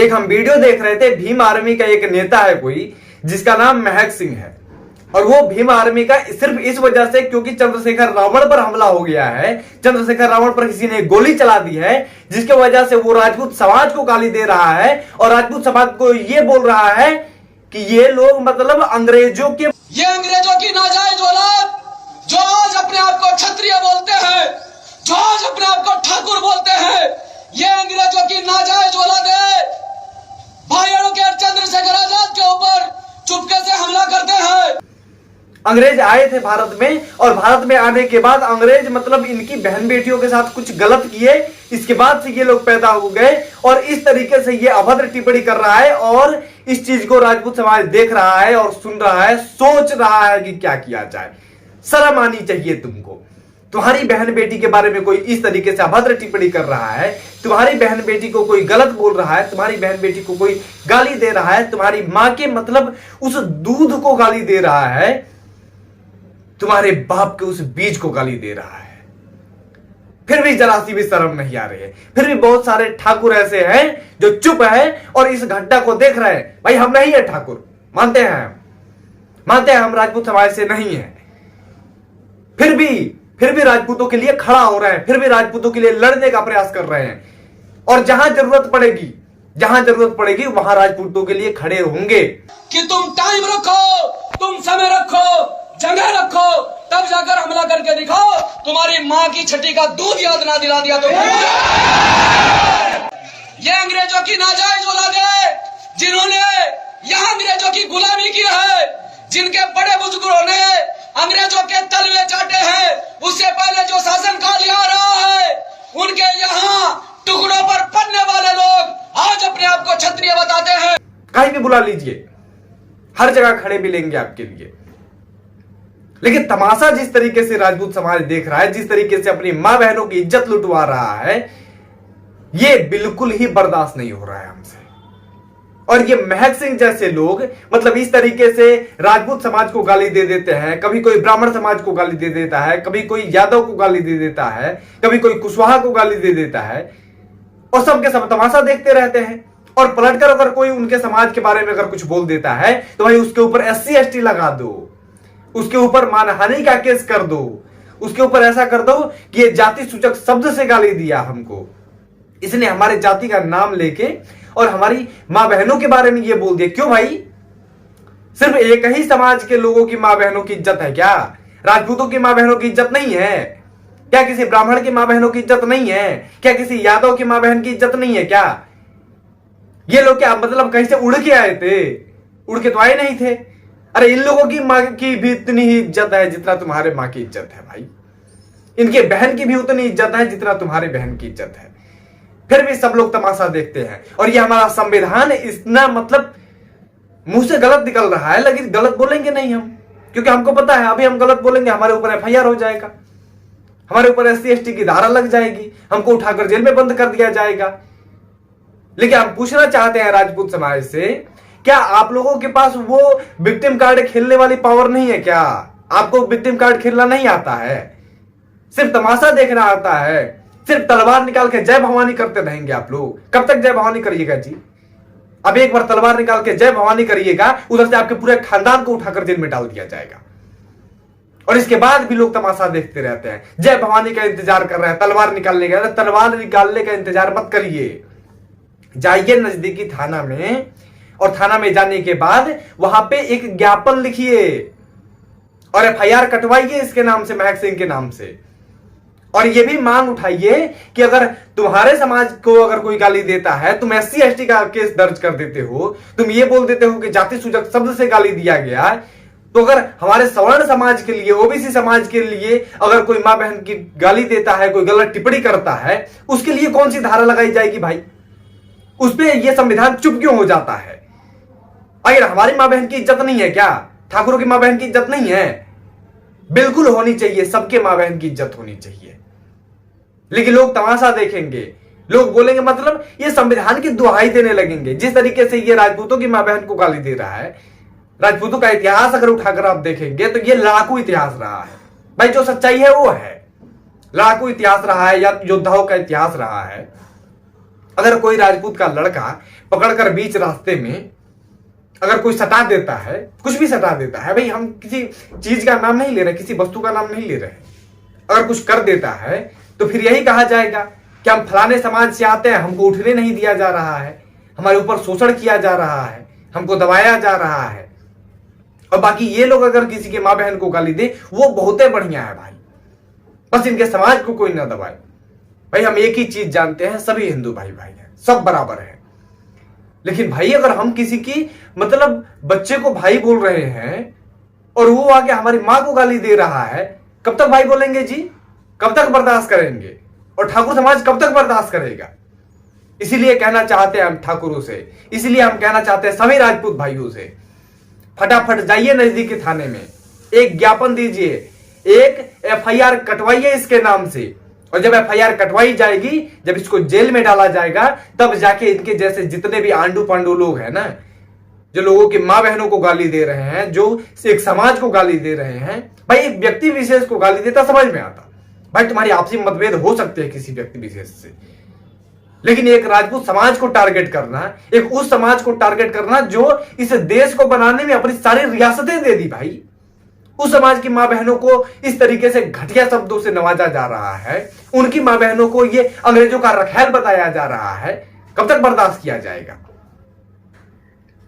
एक हम वीडियो देख रहे थे, भीम आर्मी का एक नेता है कोई जिसका नाम महक सिंह है, और वो भीम आर्मी का सिर्फ इस वजह से क्योंकि चंद्रशेखर रावण पर हमला हो गया है, चंद्रशेखर रावण पर किसी ने गोली चला दी है, जिसके वजह से वो राजपूत समाज को गाली दे रहा है और राजपूत समाज को ये बोल रहा है कि ये लोग मतलब अंग्रेजों के, ये अंग्रेजों की नाजायज औलाद जो आज अपने आप को क्षत्रिय बोलते हैं, जो आज अपने आप को ठाकुर बोलते हैं, ये अंग्रेजों की नाजायज औलाद है। भाई एडवोकेट चंद्रशेखर आजाद के ऊपर चुपके से हमला करते हैं। अंग्रेज आए थे भारत में, और भारत में आने के बाद अंग्रेज मतलब इनकी बहन बेटियों के साथ कुछ गलत किए, इसके बाद से ये लोग पैदा हो गए और इस तरीके से ये अभद्र टिप्पणी कर रहा है। और इस चीज को राजपूत समाज देख रहा है और सुन रहा है, सोच रहा है कि क्या किया जाए। शर्म आनी चाहिए तुमको। तुम्हारी बहन बेटी के बारे में कोई इस तरीके से अभद्र टिप्पणी कर रहा है, तुम्हारी बहन बेटी को कोई गलत बोल रहा है, तुम्हारी बहन बेटी को कोई गाली दे रहा है, तुम्हारी मां के मतलब उस दूध को गाली दे रहा है, तुम्हारे बाप के उस बीज को गाली दे रहा है, फिर भी जरा सी भी शर्म नहीं आ रही है। फिर भी बहुत सारे ठाकुर ऐसे हैं जो चुप है और इस घटना को देख रहे हैं। भाई हम नहीं है ठाकुर, मानते हैं हम राजपूत समाज से नहीं है, फिर भी राजपूतों के लिए खड़ा हो रहे हैं, फिर भी राजपूतों के लिए लड़ने का प्रयास कर रहे हैं, और जहां जरूरत पड़ेगी वहां राजपूतों के लिए खड़े होंगे। कि तुम टाइम रखो, तुम समय रखो, जगह रखो, तब जाकर हमला करके दिखाओ। तुम्हारी मां की छठी का दूध याद ना दिला दिया तो ये अंग्रेजों की नाजायज औलाद है जिन्होंने यहां अंग्रेजों की गुलामी की है, जिनके बड़े बुजुर्गों ने अंग्रेजों के तलवे चाटे हैं। उससे पहले जो शासन काल आ रहा है, उनके यहाँ टुकड़ों पर पड़ने वाले लोग आज अपने आप को क्षत्रिय बताते हैं। कहीं भी बुला लीजिए, हर जगह खड़े मिलेंगे आपके लिए। लेकिन तमाशा जिस तरीके से राजपूत समाज देख रहा है, जिस तरीके से अपनी मां बहनों की इज्जत लुटवा रहा है, ये बिल्कुल ही बर्दाश्त नहीं हो रहा है हमसे। और ये महक सिंह जैसे लोग मतलब इस तरीके से राजपूत समाज को गाली दे देते हैं, कभी कोई ब्राह्मण समाज को गाली दे देता है, कभी कोई यादव को गाली दे देता है, कभी कोई कुशवाहा को गाली दे देता है, और सबके सब तमाशा देखते रहते हैं। और पलटकर अगर कोई उनके समाज के बारे में अगर कुछ बोल देता है तो भाई उसके ऊपर SC ST लगा दो, उसके ऊपर मानहानि का केस कर दो, उसके ऊपर ऐसा कर दो कि ये जाति सूचक शब्द से गाली दिया हमको, इसने हमारे जाति का नाम लेके और हमारी मां बहनों के बारे में ये बोल दिया। क्यों भाई? सिर्फ एक ही समाज के लोगों की मां बहनों की इज्जत है क्या? राजपूतों की मां बहनों की इज्जत नहीं है क्या? किसी ब्राह्मण की मां बहनों की इज्जत नहीं है क्या? किसी यादव की मां बहन की इज्जत नहीं है क्या? ये लोग क्या मतलब कहीं से उड़ के आए थे? उड़ के तो आए नहीं थे। अरे इन लोगों की मां की भी इतनी ही इज्जत है जितना तुम्हारे मां की इज्जत है भाई। इनके बहन की भी उतनी इज्जत है जितना तुम्हारे बहन की इज्जत है। फिर भी सब लोग तमाशा देखते हैं। और ये हमारा संविधान इतना मतलब मुंह से गलत निकल रहा है, लेकिन गलत बोलेंगे नहीं हम, क्योंकि हमको पता है अभी हम गलत बोलेंगे हमारे ऊपर FIR हो जाएगा, हमारे ऊपर SC ST की धारा लग जाएगी, हमको उठाकर जेल में बंद कर दिया जाएगा। लेकिन हम पूछना चाहते हैं राजपूत समाज से, क्या आप लोगों के पास वो विक्टिम कार्ड खेलने वाली पावर नहीं है क्या? आपको विक्टिम कार्ड खेलना नहीं आता है? सिर्फ तमाशा देखना आता है? सिर्फ तलवार निकाल के जय भवानी करते रहेंगे आप लोग? कब तक जय भवानी करिएगा जी? अब एक बार तलवार निकाल के जय भवानी करिएगा, उधर से आपके पूरे खानदान को उठाकर जेल में डाल दिया जाएगा। और इसके बाद भी लोग तमाशा देखते रहते हैं, जय भवानी का इंतजार कर रहे हैं, तलवार निकालने का। तलवार निकालने का इंतजार मत करिए, जाइए नजदीकी थाना में, और थाना में जाने के बाद वहां पे एक ज्ञापन लिखिए और FIR कटवाइए इसके नाम से, महक सिंह के नाम से। और ये भी मांग उठाइए कि अगर तुम्हारे समाज को अगर कोई गाली देता है, तुम SC ST का केस दर्ज कर देते हो, तुम ये बोल देते हो कि जाति सूचक शब्द से गाली दिया गया, तो अगर हमारे सवर्ण समाज के लिए, OBC समाज के लिए अगर कोई मां बहन की गाली देता है, कोई गलत टिप्पणी करता है, उसके लिए कौन सी धारा लगाई जाएगी भाई? उस पर यह संविधान चुप क्यों हो जाता है? अगर हमारी मां बहन की इज्जत नहीं है क्या? ठाकुरों की मां बहन की इज्जत नहीं है? बिल्कुल होनी चाहिए, सबके मां बहन की इज्जत होनी चाहिए। लेकिन लोग तमाशा देखेंगे, लोग बोलेंगे मतलब ये संविधान की दुहाई देने लगेंगे। जिस तरीके से ये राजपूतों की मां बहन को गाली दे रहा है, राजपूतों का इतिहास अगर उठाकर आप देखेंगे तो ये लड़ाकू इतिहास रहा है भाई। जो सच्चाई है वो है, लड़ाकू इतिहास रहा है या योद्धाओं का इतिहास रहा है। अगर कोई राजपूत का लड़का पकड़कर बीच रास्ते में अगर कोई सटा देता है, कुछ भी सटा देता है, भाई हम किसी चीज का नाम नहीं ले रहे, किसी वस्तु का नाम नहीं ले रहे, अगर कुछ कर देता है तो फिर यही कहा जाएगा कि हम फलाने समाज से आते हैं, हमको उठने नहीं दिया जा रहा है, हमारे ऊपर शोषण किया जा रहा है, हमको दबाया जा रहा है। और बाकी ये लोग अगर किसी के माँ बहन को गाली दे वो बहुत बढ़िया है भाई, बस इनके समाज को कोई ना दबाए। भाई हम एक ही चीज जानते हैं, सभी हिंदू भाई भाई हैं, सब बराबर है। लेकिन भाई अगर हम किसी की मतलब बच्चे को भाई बोल रहे हैं और वो आके हमारी माँ को गाली दे रहा है, कब तक भाई बोलेंगे जी? कब तक बर्दाश्त करेंगे? और ठाकुर समाज कब तक बर्दाश्त करेगा? इसीलिए कहना चाहते हैं हम ठाकुरों से, इसीलिए हम कहना चाहते हैं सभी राजपूत भाइयों से, फटाफट जाइए नजदीकी थाने में, एक ज्ञापन दीजिए, एक FIR कटवाइए इसके नाम से। और जब FIR कटवाई जाएगी, जब इसको जेल में डाला जाएगा, तब जाके इनके जैसे जितने भी आंडू पांडू लोग हैं ना, जो लोगों की माँ बहनों को गाली दे रहे हैं, जो एक समाज को गाली दे रहे हैं, भाई एक व्यक्ति विशेष को गाली देता समझ में आता। भाई तुम्हारी आपसी मतभेद हो सकते हैं किसी व्यक्ति विशेष से, लेकिन एक राजपूत समाज को टारगेट करना, एक उस समाज को टारगेट करना जो इस देश को बनाने में अपनी सारी रियासतें दे दी भाई, उस समाज की मां बहनों को इस तरीके से घटिया शब्दों से नवाजा जा रहा है, उनकी मां बहनों को ये अंग्रेजों का रखैल बताया जा रहा है, कब तक बर्दाश्त किया जाएगा?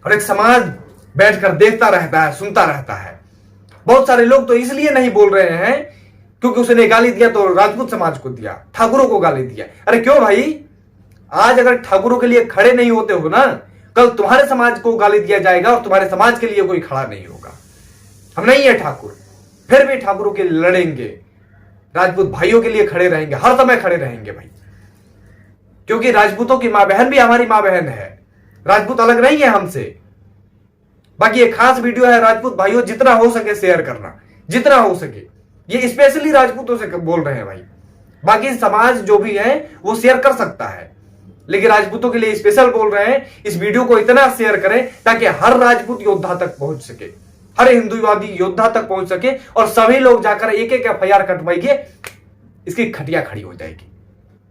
और एक समाज बैठकर देखता रहता है, सुनता रहता है। बहुत सारे लोग तो इसलिए नहीं बोल रहे हैं क्योंकि उसने गाली दिया तो राजपूत समाज को दिया, ठाकुरों को गाली दिया। अरे क्यों भाई? आज अगर ठाकुरों के लिए खड़े नहीं होते हो ना, कल तुम्हारे समाज को गाली दिया जाएगा और तुम्हारे समाज के लिए कोई खड़ा नहीं होगा। हम नहीं है ठाकुर, फिर भी ठाकुरों के लिए लड़ेंगे, राजपूत भाइयों के लिए खड़े रहेंगे, हर समय खड़े रहेंगे भाई, क्योंकि राजपूतों की मां बहन भी हमारी मां बहन है, राजपूत अलग नहीं है हमसे। बाकी ये खास वीडियो है राजपूत भाइयों, जितना हो सके शेयर करना, जितना हो सके। ये स्पेशली राजपूतों से बोल रहे हैं भाई, बाकी समाज जो भी है वो शेयर कर सकता है, लेकिन राजपूतों के लिए स्पेशल बोल रहे हैं। इस वीडियो को इतना शेयर करें ताकि हर राजपूत योद्धा तक पहुंच सके, हर हिंदूवादी योद्धा तक पहुंच सके, और सभी लोग जाकर एक एक FIR कटवाइए, इसकी खटिया खड़ी हो जाएगी।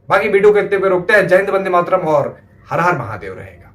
बाकी वीडियो को इतने पे रोकते हैं। जय हिंद, वंदे मातरम और हर हर महादेव रहेगा।